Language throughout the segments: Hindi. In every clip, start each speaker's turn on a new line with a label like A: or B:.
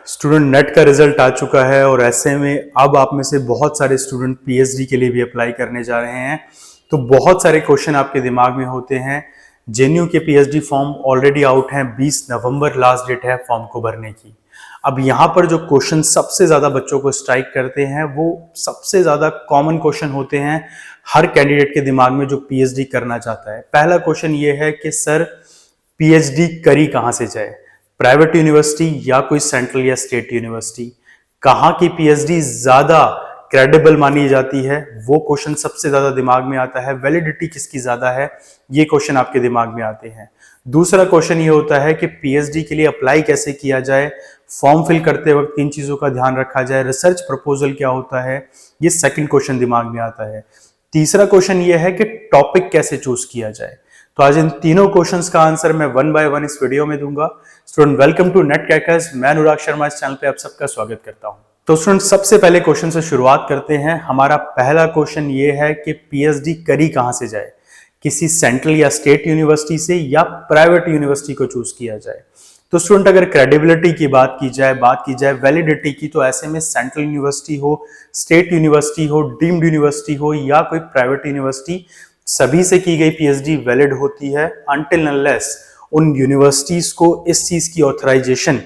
A: स्टूडेंट नेट का रिजल्ट आ चुका है और ऐसे में अब आप में से बहुत सारे स्टूडेंट पीएचडी के लिए भी अप्लाई करने जा रहे हैं। तो बहुत सारे क्वेश्चन आपके दिमाग में होते हैं। जेएनयू के पीएचडी फॉर्म ऑलरेडी आउट हैं, 20 नवंबर लास्ट डेट है फॉर्म को भरने की। अब यहाँ पर जो क्वेश्चन सबसे ज्यादा बच्चों को स्ट्राइक करते हैं वो सबसे ज्यादा कॉमन क्वेश्चन होते हैं हर कैंडिडेट के दिमाग में जो पीएचडी करना चाहता है। पहला क्वेश्चन ये है कि सर पीएचडी करी कहाँ से जाए, प्राइवेट यूनिवर्सिटी या कोई सेंट्रल या स्टेट यूनिवर्सिटी, कहाँ की पीएचडी ज्यादा क्रेडिबल मानी जाती है, वो क्वेश्चन सबसे ज्यादा दिमाग में आता है। वैलिडिटी किसकी ज्यादा है, ये क्वेश्चन आपके दिमाग में आते हैं। दूसरा क्वेश्चन ये होता है कि पीएचडी के लिए अप्लाई कैसे किया जाए, फॉर्म फिल करते वक्त किन चीजों का ध्यान रखा जाए, रिसर्च प्रपोजल क्या होता है, ये सेकंड क्वेश्चन दिमाग में आता है। तीसरा क्वेश्चन ये है कि टॉपिक कैसे चूज किया जाए। तो आज इन तीनों क्वेश्चंस का आंसर मैं वन बाय वन इस वीडियो में दूंगा। Student welcome to net crackers, मैं अनुराग शर्मा इस चैनल पे आप सबका स्वागत करता हूं। तो स्टूडेंट सबसे पहले क्वेश्चन से शुरुआत करते हैं। हमारा पहला क्वेश्चन ये है कि पीएचडी करी कहां से जाए, किसी सेंट्रल या स्टेट यूनिवर्सिटी से या प्राइवेट यूनिवर्सिटी को चूज किया जाए। तो स्टूडेंट अगर क्रेडिबिलिटी की बात की जाए वैलिडिटी की, तो ऐसे में सेंट्रल यूनिवर्सिटी हो, स्टेट यूनिवर्सिटी हो, डीम्ड यूनिवर्सिटी हो या कोई प्राइवेट यूनिवर्सिटी, सभी से की गई पीएचडी वैलिड होती है अनटिल अनलेस उन यूनिवर्सिटीज को इस चीज की ऑथराइजेशन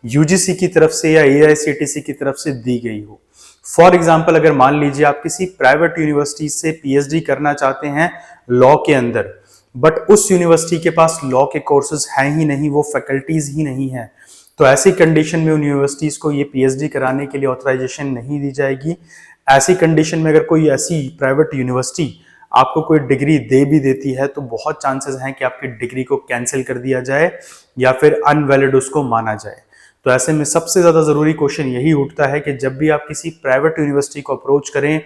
A: यूजीसी की तरफ से या एआईसीटीई की तरफ से दी गई हो। फॉर एग्जांपल अगर मान लीजिए आप किसी प्राइवेट यूनिवर्सिटी से पीएचडी करना चाहते हैं लॉ के अंदर, बट उस यूनिवर्सिटी के पास लॉ के कोर्सेज हैं ही नहीं, वो फैकल्टीज ही नहीं है, तो ऐसी कंडीशन में उन यूनिवर्सिटीज को ये पीएचडी कराने के लिए ऑथराइजेशन नहीं दी जाएगी। ऐसी कंडीशन में अगर कोई ऐसी प्राइवेट यूनिवर्सिटी आपको कोई डिग्री दे भी देती है तो बहुत चांसेस हैं कि आपकी डिग्री को कैंसिल कर दिया जाए या फिर अनवैलिड उसको माना जाए। तो ऐसे में सबसे ज्यादा जरूरी क्वेश्चन यही उठता है कि जब भी आप किसी प्राइवेट यूनिवर्सिटी को अप्रोच करें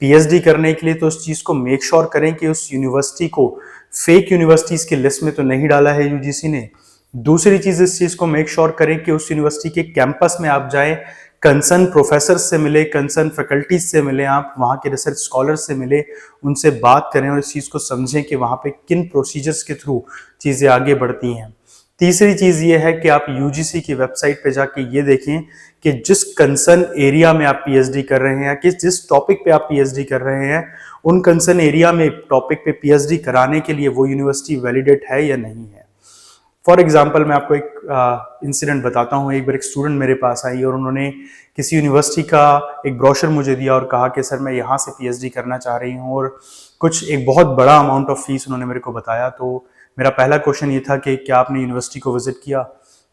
A: पीएचडी करने के लिए, तो उस चीज को मेक श्योर करें कि उस यूनिवर्सिटी को फेक यूनिवर्सिटीज की लिस्ट में तो नहीं डाला है यूजीसी ने। दूसरी चीज, इस चीज को मेक श्योर करें कि उस यूनिवर्सिटी के कैंपस में आप जाएं, कंसर्न प्रोफेसर से मिले, कंसर्न फैकल्टीज से मिले, आप वहाँ के रिसर्च स्कॉलर से मिले, उनसे बात करें और इस चीज़ को समझें कि वहाँ पे किन प्रोसीजर्स के थ्रू चीज़ें आगे बढ़ती हैं। तीसरी चीज़ ये है कि आप यूजीसी की वेबसाइट पे जाके ये देखें कि जिस कंसर्न एरिया में आप पीएचडी कर रहे हैं, कि जिस टॉपिक पे आप पीएचडी कर रहे हैं, उन कंसर्न एरिया में टॉपिक पे पीएचडी कराने के लिए वो यूनिवर्सिटी वैलिडेट है या नहीं है। फॉर एग्जाम्पल मैं आपको एक इंसिडेंट बताता हूँ। एक बार एक स्टूडेंट मेरे पास आई और उन्होंने किसी यूनिवर्सिटी का एक ब्रोशर मुझे दिया और कहा कि सर मैं यहाँ से पीएचडी करना चाह रही हूँ, और कुछ एक बहुत बड़ा अमाउंट ऑफ फीस उन्होंने मेरे को बताया। तो मेरा पहला क्वेश्चन ये था कि क्या आपने यूनिवर्सिटी को विजिट किया।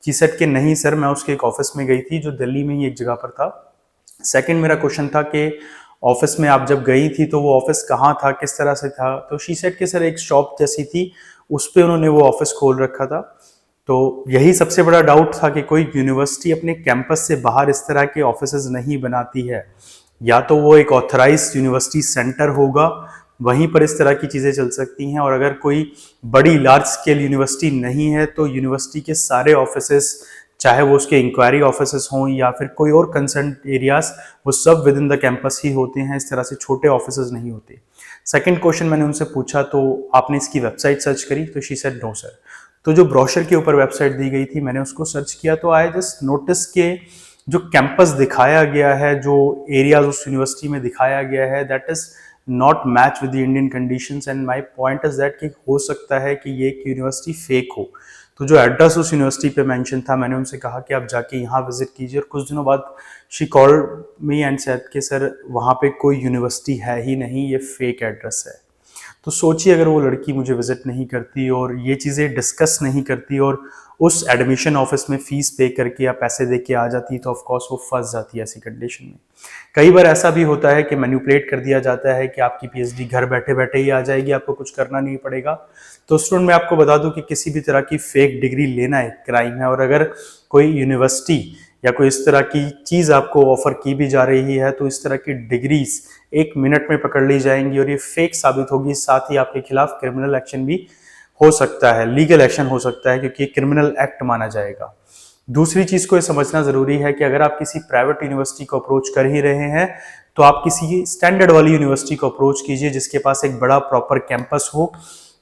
A: शी सेड कि नहीं सर, मैं उसके एक ऑफिस में गई थी जो दिल्ली में ही एक जगह पर था। सेकेंड मेरा क्वेश्चन था कि ऑफिस में आप जब गई थी तो वो ऑफिस कहाँ था, किस तरह से था। तो शी सेड कि सर एक शॉप जैसी थी, उस पर उन्होंने वो ऑफिस खोल रखा था। तो यही सबसे बड़ा डाउट था कि कोई यूनिवर्सिटी अपने कैंपस से बाहर इस तरह के ऑफिसेज नहीं बनाती है, या तो वो एक ऑथराइज्ड यूनिवर्सिटी सेंटर होगा, वहीं पर इस तरह की चीज़ें चल सकती हैं। और अगर कोई बड़ी लार्ज स्केल यूनिवर्सिटी नहीं है तो यूनिवर्सिटी के सारे ऑफिसेज, चाहे वो उसके इंक्वायरी ऑफिसेज हों या फिर कोई और कंसर्न एरियाज, वो सब विद इन द कैंपस ही होते हैं, इस तरह से छोटे ऑफिसेज नहीं होते। सेकंड क्वेश्चन मैंने उनसे पूछा, तो आपने इसकी वेबसाइट सर्च करी? तो शी सेड नो सर। तो जो ब्रोशर के ऊपर वेबसाइट दी गई थी मैंने उसको सर्च किया, तो आई जस्ट नोटिस के जो कैंपस दिखाया गया है, जो एरियाज उस यूनिवर्सिटी में दिखाया गया है, that is not match with the Indian conditions. And my point is that कि हो सकता है कि ये एक यूनिवर्सिटी फेक हो। तो जो एड्रेस उस यूनिवर्सिटी पे मेंशन था, मैंने उनसे कहा कि आप जाके यहाँ विजिट कीजिए। और कुछ दिनों बाद she called me and said कि सर वहाँ पे कोई यूनिवर्सिटी है ही नहीं, ये फेक एड्रेस है। तो सोचिए अगर वो लड़की मुझे विजिट नहीं करती और ये चीज़ें डिस्कस नहीं करती और उस एडमिशन ऑफिस में फीस पे करके या पैसे दे के आ जाती, तो ऑफकोर्स वो फंस जाती है ऐसी कंडीशन में। कई बार ऐसा भी होता है कि मैनिपुलेट कर दिया जाता है कि आपकी पीएचडी घर बैठे बैठे ही आ जाएगी, आपको कुछ करना नहीं पड़ेगा। तो स्टूडेंट मैं आपको बता दूं कि किसी भी तरह की फेक डिग्री लेना एक क्राइम है, और अगर कोई यूनिवर्सिटी या कोई इस तरह की चीज़ आपको ऑफर की भी जा रही है तो इस तरह की डिग्रीज 1 मिनट में पकड़ ली जाएंगी और ये फेक साबित होगी। साथ ही आपके खिलाफ क्रिमिनल एक्शन भी हो सकता है, लीगल एक्शन हो सकता है, क्योंकि क्रिमिनल एक्ट माना जाएगा। दूसरी चीज को ये समझना जरूरी है कि अगर आप किसी प्राइवेट यूनिवर्सिटी को अप्रोच कर ही रहे हैं तो आप किसी स्टैंडर्ड वाली यूनिवर्सिटी को अप्रोच कीजिए जिसके पास एक बड़ा प्रॉपर कैंपस हो।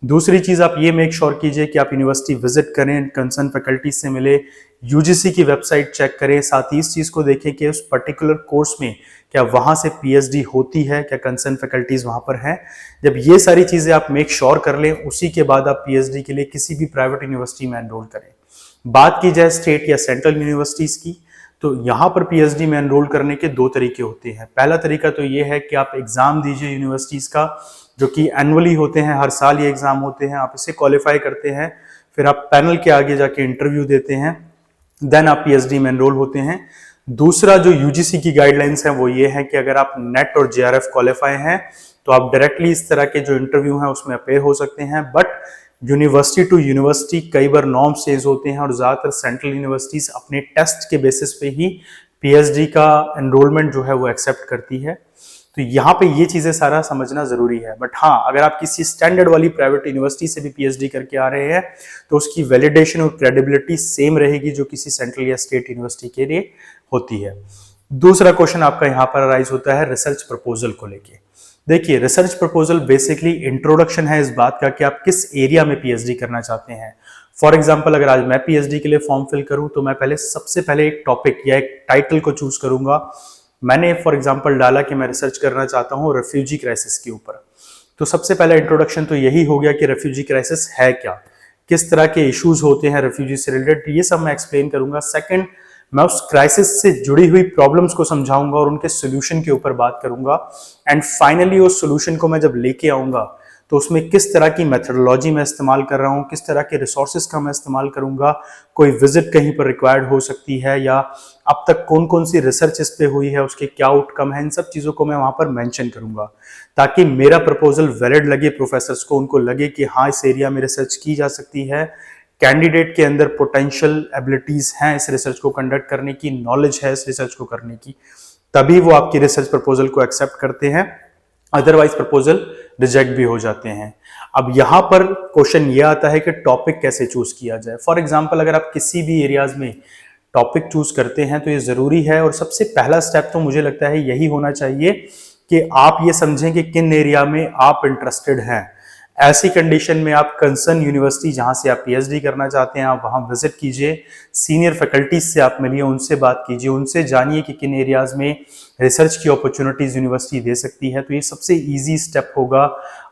A: दूसरी चीज आप ये मेक श्योर कीजिए कि आप यूनिवर्सिटी विजिट करें, कंसर्न फैकल्टी से मिले, यूजीसी की वेबसाइट चेक करें, साथ ही इस चीज़ को देखें कि उस पर्टिकुलर कोर्स में क्या वहाँ से पीएचडी होती है, क्या कंसर्न फैकल्टीज वहाँ पर हैं। जब ये सारी चीज़ें आप मेक श्योर कर लें, उसी के बाद आप पीएचडी के लिए किसी भी प्राइवेट यूनिवर्सिटी में एनरोल करें। बात की जाए स्टेट या सेंट्रल यूनिवर्सिटीज़ की, तो यहाँ पर पीएचडी में एनरोल करने के दो तरीके होते हैं। पहला तरीका तो ये है कि आप एग्ज़ाम दीजिए यूनिवर्सिटीज़ का, जो कि एनुअली होते हैं, हर साल ये एग्ज़ाम होते हैं, आप इसे क्वालिफाई करते हैं, फिर आप पैनल के आगे जाके इंटरव्यू देते हैं, देन आप पीएचडी में एनरोल होते हैं। दूसरा जो यूजीसी की गाइडलाइंस है वो ये है कि अगर आप नेट और जेआरएफ क्वालिफाई हैं तो आप डायरेक्टली इस तरह के जो इंटरव्यू हैं उसमें अपेयर हो सकते हैं। बट यूनिवर्सिटी टू यूनिवर्सिटी कई बार नॉर्म्स चेंज होते हैं और ज़्यादातर सेंट्रल यूनिवर्सिटीज़ अपने टेस्ट के बेसिस पे ही पीएचडी का एनरोलमेंट जो है वो एक्सेप्ट करती है। तो यहाँ पे ये चीज़ें सारा समझना ज़रूरी है। बट हाँ, अगर आप किसी स्टैंडर्ड वाली प्राइवेट यूनिवर्सिटी से भी पीएचडी करके आ रहे हैं तो उसकी वैलिडेशन और क्रेडिबिलिटी सेम रहेगी जो किसी सेंट्रल या स्टेट यूनिवर्सिटी के लिए होती है। दूसरा क्वेश्चन आपका यहाँ पर अराइज होता है रिसर्च प्रपोजल को लेके। देखिए, रिसर्च प्रपोजल बेसिकली इंट्रोडक्शन है इस बात का कि आप किस एरिया में पीएचडी करना चाहते हैं। फॉर एग्जाम्पल, अगर आज मैं पीएचडी के लिए फॉर्म फिल करूं तो मैं सबसे पहले एक टॉपिक या एक टाइटल को चूज करूंगा। मैंने फॉर एग्जाम्पल डाला कि मैं रिसर्च करना चाहता हूं रेफ्यूजी क्राइसिस के ऊपर, तो सबसे पहला इंट्रोडक्शन तो यही हो गया कि रेफ्यूजी क्राइसिस है क्या, किस तरह के इश्यूज होते हैं रेफ्यूजी से रिलेटेड, ये सब मैं एक्सप्लेन करूंगा। सेकंड, मैं उस क्राइसिस से जुड़ी हुई प्रॉब्लम्स को समझाऊंगा और उनके सोल्यूशन के ऊपर बात करूंगा। एंड फाइनली उस सोल्यूशन को मैं जब लेके आऊंगा तो उसमें किस तरह की मेथडोलॉजी मैं इस्तेमाल कर रहा हूँ, किस तरह के रिसोर्सेज का मैं इस्तेमाल करूंगा, कोई विजिट कहीं पर रिक्वायर्ड हो सकती है या अब तक कौन कौन सी रिसर्च इस पे हुई है, उसके क्या आउटकम है, इन सब चीज़ों को मैं वहाँ पर मेंशन करूंगा ताकि मेरा प्रपोजल वैलिड लगे प्रोफेसर्स को, उनको लगे कि हाँ इस एरिया में रिसर्च की जा सकती है, कैंडिडेट के अंदर पोटेंशियल एबिलिटीज हैं इस रिसर्च को कंडक्ट करने की, नॉलेज है इस रिसर्च को करने की, तभी वो आपकी रिसर्च प्रपोजल को एक्सेप्ट करते हैं। अदरवाइज प्रपोजल रिजेक्ट भी हो जाते हैं। अब यहाँ पर क्वेश्चन ये आता है कि टॉपिक कैसे चूज किया जाए। फॉर एग्जाम्पल, अगर आप किसी भी एरियाज में टॉपिक चूज करते हैं तो ये जरूरी है और सबसे पहला स्टेप तो मुझे लगता है यही होना चाहिए कि आप ये समझें कि किन एरिया में आप इंटरेस्टेड हैं। ऐसी कंडीशन में आप कंसर्न यूनिवर्सिटी जहां से आप पीएचडी करना चाहते हैं आप वहां विजिट कीजिए, सीनियर फैकल्टीज से आप मिलिए, उनसे बात कीजिए, उनसे जानिए कि किन एरियाज में रिसर्च की अपॉर्चुनिटीज यूनिवर्सिटी दे सकती है। तो ये सबसे इजी स्टेप होगा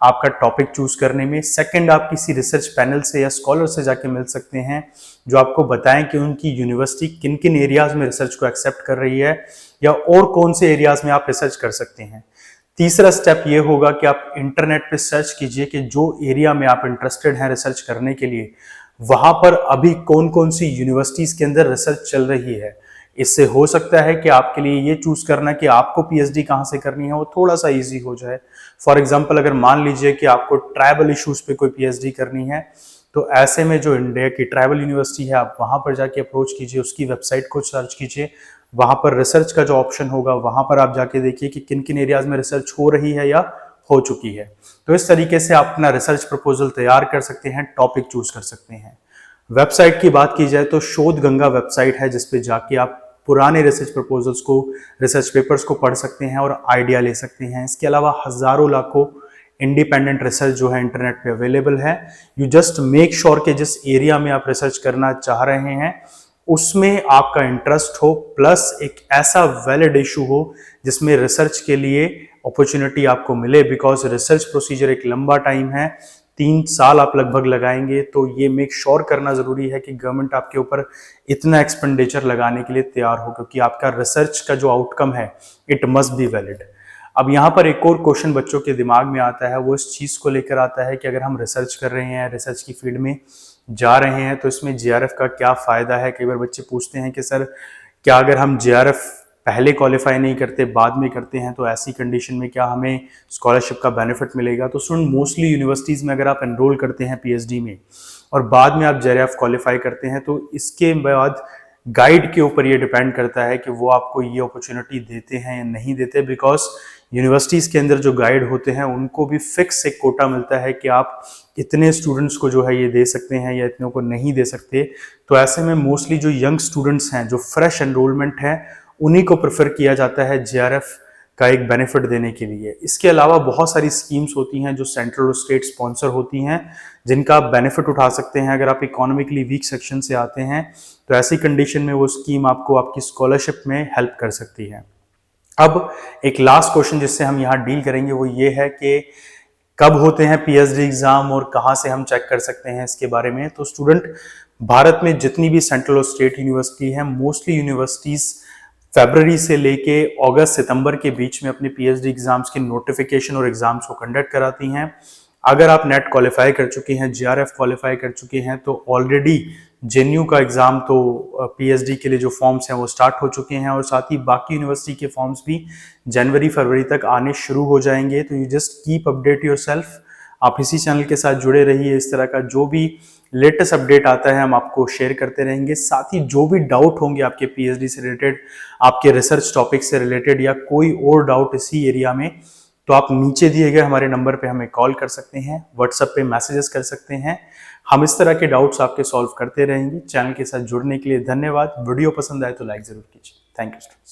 A: आपका टॉपिक चूज करने में। सेकंड, आप किसी रिसर्च पैनल से या स्कॉलर से जाके मिल सकते हैं जो आपको बताएं कि उनकी यूनिवर्सिटी किन किन एरियाज में रिसर्च को एक्सेप्ट कर रही है या और कौन से एरियाज में आप रिसर्च कर सकते हैं। तीसरा स्टेप ये होगा कि आप इंटरनेट पे सर्च कीजिए कि जो एरिया में आप इंटरेस्टेड हैं रिसर्च करने के लिए वहां पर अभी कौन कौन सी यूनिवर्सिटीज के अंदर रिसर्च चल रही है। इससे हो सकता है कि आपके लिए ये चूज करना कि आपको पीएचडी कहाँ से करनी है वो थोड़ा सा इजी हो जाए। फॉर एग्जाम्पल, अगर मान लीजिए कि आपको ट्राइबल इशूज पे कोई पीएचडी करनी है तो ऐसे में जो इंडिया की ट्राइबल यूनिवर्सिटी है आप वहां पर जाके अप्रोच कीजिए, उसकी वेबसाइट को सर्च कीजिए, वहां पर रिसर्च का जो ऑप्शन होगा वहां पर आप जाके देखिए कि किन किन एरियाज में रिसर्च हो रही है या हो चुकी है। तो इस तरीके से आप अपना रिसर्च प्रपोजल तैयार कर सकते हैं, टॉपिक चूज कर सकते हैं। वेबसाइट की बात की जाए तो शोध गंगा वेबसाइट है जिसपे जाके आप पुराने रिसर्च प्रपोजल्स को, रिसर्च पेपर्स को पढ़ सकते हैं और आइडिया ले सकते हैं। इसके अलावा हजारों लाखों इंडिपेंडेंट रिसर्च जो है इंटरनेट पे अवेलेबल है। यू जस्ट मेक श्योर कि जिस एरिया में आप रिसर्च करना चाह रहे हैं उसमें आपका इंटरेस्ट हो, प्लस एक ऐसा वैलिड इशू हो जिसमें रिसर्च के लिए अपॉर्चुनिटी आपको मिले। बिकॉज रिसर्च प्रोसीजर एक लंबा टाइम है, 3 साल आप लगभग लगाएंगे, तो ये मेक श्योर करना जरूरी है कि गवर्नमेंट आपके ऊपर इतना एक्सपेंडिचर लगाने के लिए तैयार हो, क्योंकि आपका रिसर्च का जो आउटकम है इट मस्ट बी वैलिड। अब यहाँ पर एक और क्वेश्चन बच्चों के दिमाग में आता है, वो इस चीज़ को लेकर आता है कि अगर हम रिसर्च कर रहे हैं, रिसर्च की फील्ड में जा रहे हैं तो इसमें जेआरएफ का क्या फ़ायदा है। कई बार बच्चे पूछते हैं कि सर क्या अगर हम जेआरएफ पहले क्वालिफाई नहीं करते बाद में करते हैं तो ऐसी कंडीशन में क्या हमें स्कॉलरशिप का बेनिफिट मिलेगा। तो सुन, मोस्टली यूनिवर्सिटीज़ में अगर आप एनरोल करते हैं पीएचडी में और बाद में आप जेआरएफ क्वालिफाई करते हैं तो इसके बाद गाइड के ऊपर ये डिपेंड करता है कि वो आपको ये अपॉर्चुनिटी देते हैं या नहीं देते। बिकॉज यूनिवर्सिटीज़ के अंदर जो गाइड होते हैं उनको भी फिक्स एक कोटा मिलता है कि आप इतने स्टूडेंट्स को जो है ये दे सकते हैं या इतनों को नहीं दे सकते। तो ऐसे में मोस्टली जो यंग स्टूडेंट्स हैं, जो फ्रेश एनरोलमेंट है, उन्हीं को प्रेफर किया जाता है जेआरएफ का एक बेनिफिट देने के लिए। इसके अलावा बहुत सारी स्कीम्स होती हैं जो सेंट्रल और स्टेट स्पॉन्सर होती हैं, जिनका आप बेनिफिट उठा सकते हैं। अगर आप इकोनॉमिकली वीक सेक्शन से आते हैं तो ऐसी कंडीशन में वो स्कीम आपको आपकी स्कॉलरशिप में हेल्प कर सकती है। अब एक लास्ट क्वेश्चन जिससे हम यहाँ डील करेंगे वो ये है कि कब होते हैं पीएचडी एग्जाम और कहाँ से हम चेक कर सकते हैं इसके बारे में। तो स्टूडेंट, भारत में जितनी भी सेंट्रल और स्टेट यूनिवर्सिटी है, मोस्टली यूनिवर्सिटीज फरवरी से लेके अगस्त सितंबर के बीच में अपने पीएचडी एग्जाम्स के नोटिफिकेशन और एग्जाम्स को कंडक्ट कराती हैं। अगर आप नेट क्वालिफाई कर चुके हैं, जीआरएफ क्वालिफाई कर चुके हैं, तो ऑलरेडी जेएनयू का एग्जाम तो पीएचडी के लिए जो फॉर्म्स हैं वो स्टार्ट हो चुके हैं और साथ ही बाकी यूनिवर्सिटी के फॉर्म्स भी जनवरी फरवरी तक आने शुरू हो जाएंगे। तो you just keep update yourself. आप इसी चैनल के साथ जुड़े रहिए। इस तरह का जो भी लेटेस्ट अपडेट आता है हम आपको शेयर करते रहेंगे। साथ ही जो भी डाउट होंगे आपके पीएचडी से रिलेटेड, आपके रिसर्च टॉपिक से रिलेटेड या कोई और डाउट इसी एरिया में, तो आप नीचे दिए गए हमारे नंबर पे हमें कॉल कर सकते हैं, व्हाट्सएप पे मैसेजेस कर सकते हैं। हम इस तरह के डाउट्स आपके सॉल्व करते रहेंगे। चैनल के साथ जुड़ने के लिए धन्यवाद। वीडियो पसंद आए तो लाइक जरूर कीजिए। Thank you.